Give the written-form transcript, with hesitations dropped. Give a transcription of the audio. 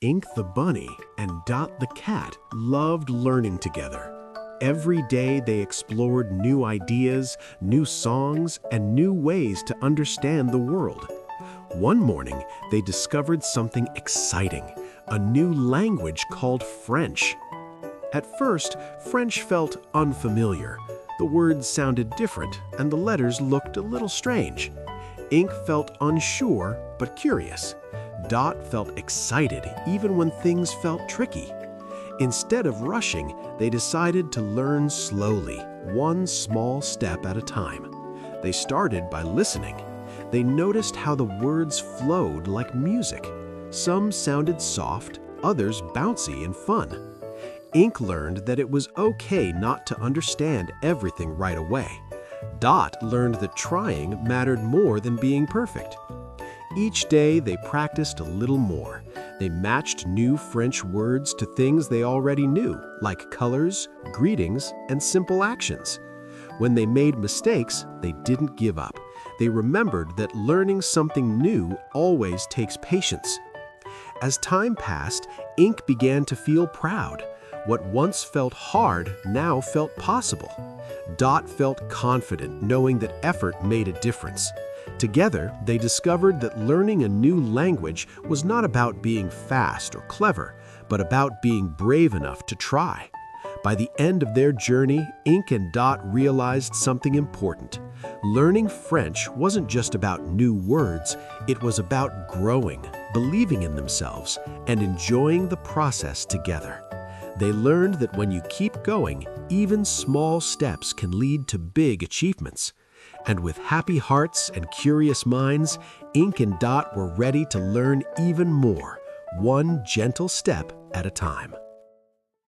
Ink the bunny and Dot the cat loved learning together. Every day they explored new ideas, new songs, and new ways to understand the world. One morning, they discovered something exciting, a new language called French. At first, French felt unfamiliar. The words sounded different, and the letters looked a little strange. Ink felt unsure but curious. Dot felt excited even when things felt tricky. Instead of rushing, they decided to learn slowly, one small step at a time. They started by listening. They noticed how the words flowed like music. Some sounded soft, others bouncy and fun. Ink learned that it was okay not to understand everything right away. Dot learned that trying mattered more than being perfect. Each day they practiced a little more. They matched new French words to things they already knew, like colors, greetings, and simple actions. When they made mistakes, they didn't give up. They remembered that learning something new always takes patience. As time passed, Ink began to feel proud. What once felt hard now felt possible. Dot felt confident knowing that effort made a difference. Together, they discovered that learning a new language was not about being fast or clever, but about being brave enough to try. By the end of their journey, Ink and Dot realized something important. Learning French wasn't just about new words, it was about growing, believing in themselves, and enjoying the process together. They learned that when you keep going, even small steps can lead to big achievements. And with happy hearts and curious minds, Ink and Dot were ready to learn even more, one gentle step at a time.